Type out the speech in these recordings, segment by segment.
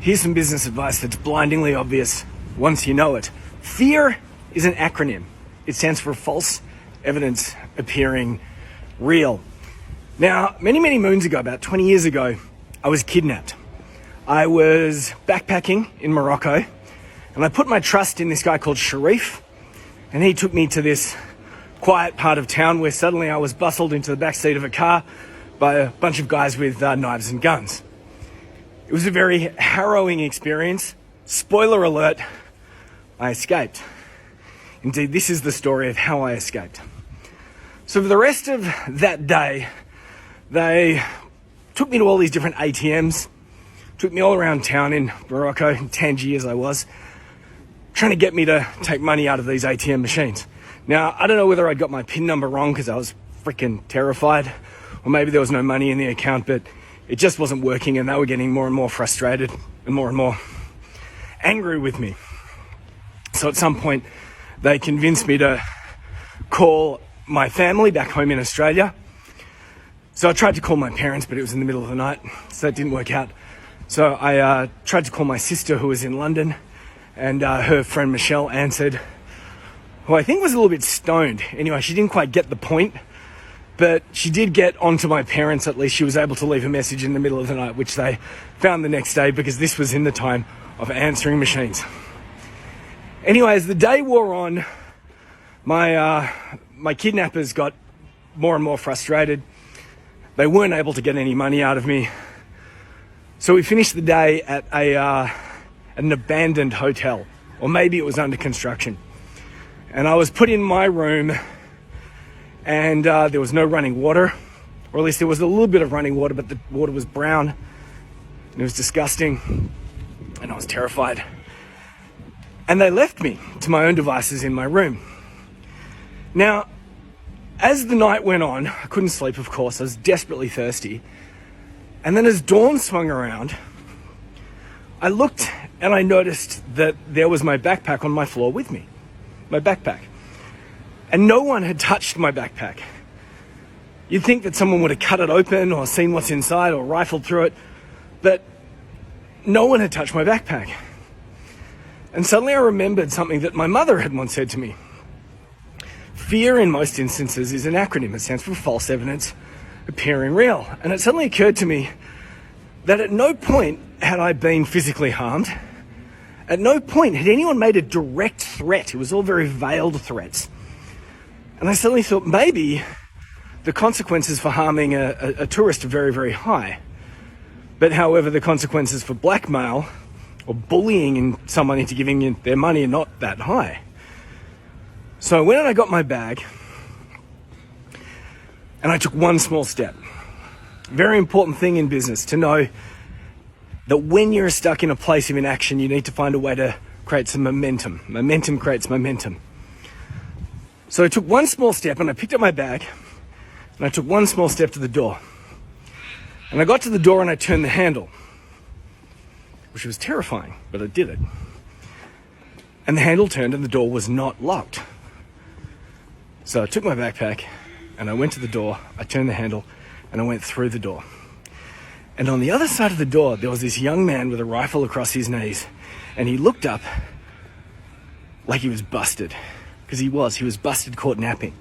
Here's some business advice that's blindingly obvious once you know it. FEAR is an acronym. It stands for false evidence appearing real. Now, many moons ago, about 20 years ago, I was kidnapped. I was backpacking in Morocco, and I put my trust in this guy called Sharif, and he took me to this quiet part of town where suddenly I was bustled into the backseat of a car by a bunch of guys with knives and guns. It was a very harrowing experience. Spoiler alert, I escaped. Indeed, this is the story of how I escaped. So for the rest of that day, they took me to all these different ATMs, took me all around town in Morocco, in Tangier as I was, trying to get me to take money out of these ATM machines. Now, I don't know whether I got my PIN number wrong because I was freaking terrified, or maybe there was no money in the account, but it just wasn't working, and they were getting more and more frustrated and more angry with me. So at some point, they convinced me to call my family back home in Australia. So I tried to call my parents, but it was in the middle of the night, so that didn't work out. So I tried to call my sister, who was in London, and her friend Michelle answered, who I think was a little bit stoned. Anyway, she didn't quite get the point, but she did get onto my parents. At least she was able to leave a message in the middle of the night, which they found the next day because this was in the time of answering machines. Anyway, as the day wore on, my kidnappers got more and more frustrated. They weren't able to get any money out of me. So we finished the day at an abandoned hotel, or maybe it was under construction. And I was put in my room, and there was no running water, or at least there was a little bit of running water, but the water was brown, and it was disgusting, and I was terrified. And they left me to my own devices in my room. Now, as the night went on, I couldn't sleep, of course. I was desperately thirsty. And then as dawn swung around, I looked and I noticed that there was my backpack on my floor with me. My backpack. And no one had touched my backpack. You'd think that someone would have cut it open or seen what's inside or rifled through it, but no one had touched my backpack. And suddenly I remembered something that my mother had once said to me. FEAR, in most instances, is an acronym. It stands for false evidence appearing real. And it suddenly occurred to me that at no point had I been physically harmed. At no point had anyone made a direct threat. It was all very veiled threats. And I suddenly thought maybe the consequences for harming a tourist are very high. But however, the consequences for blackmail or bullying someone into giving you their money are not that high. So I went and I got my bag, and I took one small step. Very important thing in business to know that when you're stuck in a place of inaction, you need to find a way to create some momentum. Momentum creates momentum. So I took one small step and I picked up my bag and I took one small step to the door. And I got to the door and I turned the handle, which was terrifying, but I did it. And the handle turned and the door was not locked. So I took my backpack and I went to the door, I turned the handle, and I went through the door. And on the other side of the door, there was this young man with a rifle across his knees, and he looked up like he was busted, because he was busted caught napping.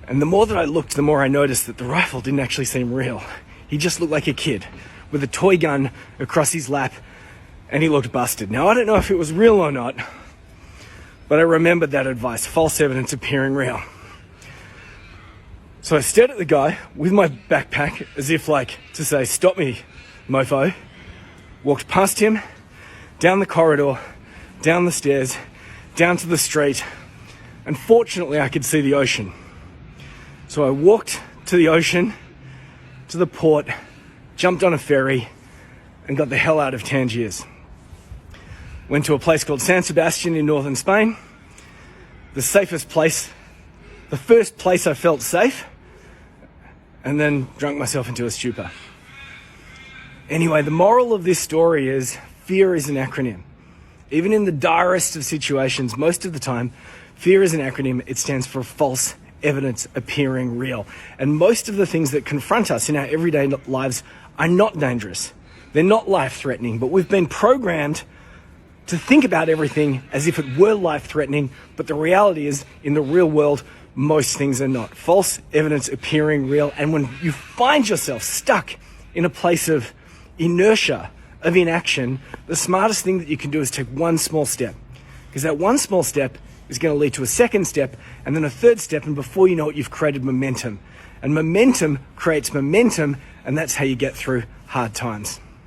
And the more that I looked, the more I noticed that the rifle didn't actually seem real. He just looked like a kid with a toy gun across his lap, and he looked busted. Now, I don't know if it was real or not, but I remembered that advice, false evidence appearing real. So I stared at the guy with my backpack as if like to say, stop me, mofo. Walked past him, down the corridor, down the stairs, down to the street, and fortunately I could see the ocean. So I walked to the ocean, to the port, jumped on a ferry, and got the hell out of Tangiers. Went to a place called San Sebastian in northern Spain. The safest place, the first place I felt safe, and then drunk myself into a stupor. Anyway, the moral of this story is fear is an acronym. Even in the direst of situations, most of the time, fear is an acronym. It stands for false evidence appearing real. And most of the things that confront us in our everyday lives are not dangerous. They're not life-threatening, but we've been programmed to think about everything as if it were life-threatening, but the reality is, in the real world, most things are not. False evidence appearing real, and when you find yourself stuck in a place of inertia, of inaction, the smartest thing that you can do is take one small step. Because that one small step is going to lead to a second step, and then a third step, and before you know it, you've created momentum. And momentum creates momentum, and that's how you get through hard times.